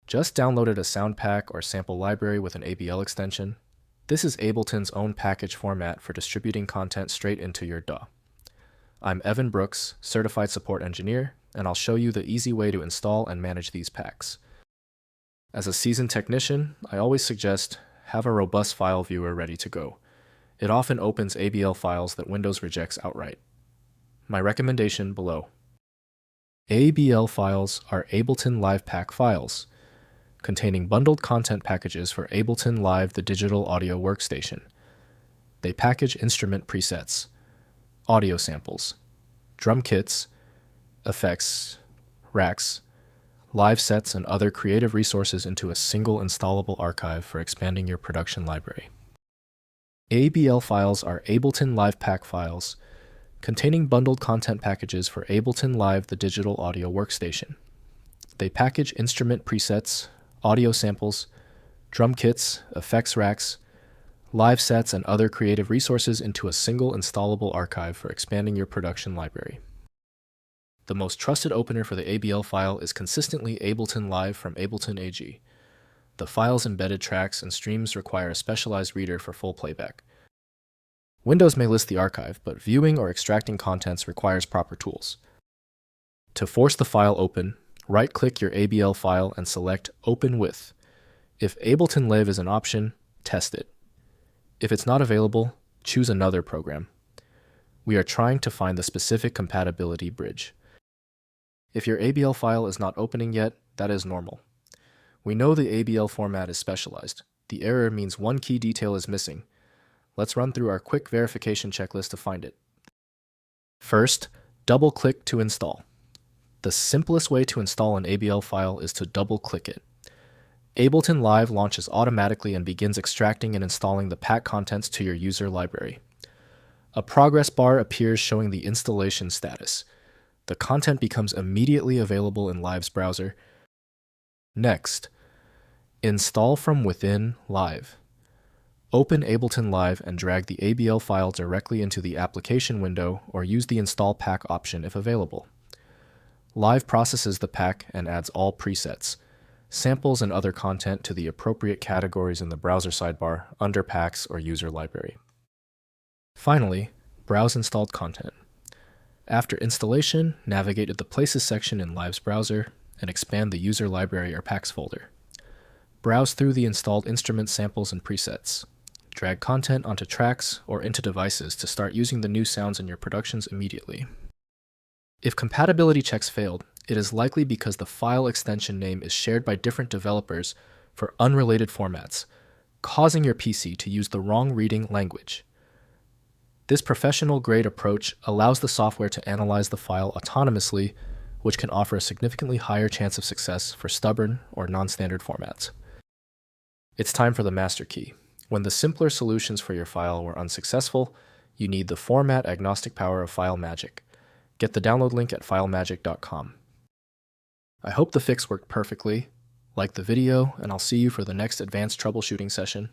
Just downloaded a sound pack or sample library with an ABL extension? This is Ableton's own package format for distributing content straight into your DAW. I'm Evan Brooks, Certified Support Engineer, and I'll show you the easy way to install and manage these packs. As a seasoned technician, I always suggest have a robust file viewer ready to go. It often opens ABL files that Windows rejects outright. My recommendation below. ABL files are Ableton Live Pack files, containing bundled content packages for Ableton Live, the digital audio workstation. They package instrument presets, audio samples, drum kits, effects, racks, live sets, and other creative resources into a single installable archive for expanding your production library. ABL files are Ableton Live Pack files, containing bundled content packages for Ableton Live, the digital audio workstation. They package instrument presets, audio samples, drum kits, effects racks, live sets, and other creative resources into a single installable archive for expanding your production library. The most trusted opener for the ABL file is consistently Ableton Live from Ableton AG. The file's embedded tracks and streams require a specialized reader for full playback. Windows may list the archive, but viewing or extracting contents requires proper tools. To force the file open, right-click your ABL file and select Open With. If Ableton Live is an option, test it. If it's not available, choose another program. We are trying to find the specific compatibility bridge. If your ABL file is not opening yet, that is normal. We know the ABL format is specialized. The error means one key detail is missing. Let's run through our quick verification checklist to find it. First, double-click to install. The simplest way to install an ABL file is to double-click it. Ableton Live launches automatically and begins extracting and installing the pack contents to your user library. A progress bar appears showing the installation status. The content becomes immediately available in Live's browser. Next, install from within Live. Open Ableton Live and drag the ABL file directly into the application window or use the Install Pack option if available. Live processes the pack and adds all presets, samples, and other content to the appropriate categories in the browser sidebar under Packs or User Library. Finally, browse installed content. After installation, navigate to the Places section in Live's browser and expand the User Library or Packs folder. Browse through the installed instrument samples and presets. Drag content onto tracks or into devices to start using the new sounds in your productions immediately. If compatibility checks failed, it is likely because the file extension name is shared by different developers for unrelated formats, causing your PC to use the wrong reading language. This professional-grade approach allows the software to analyze the file autonomously, which can offer a significantly higher chance of success for stubborn or non-standard formats. It's time for the master key. When the simpler solutions for your file were unsuccessful, you need the format-agnostic power of File Magic. Get the download link at filemagic.com. I hope the fix worked perfectly. Like the video, and I'll see you for the next advanced troubleshooting session.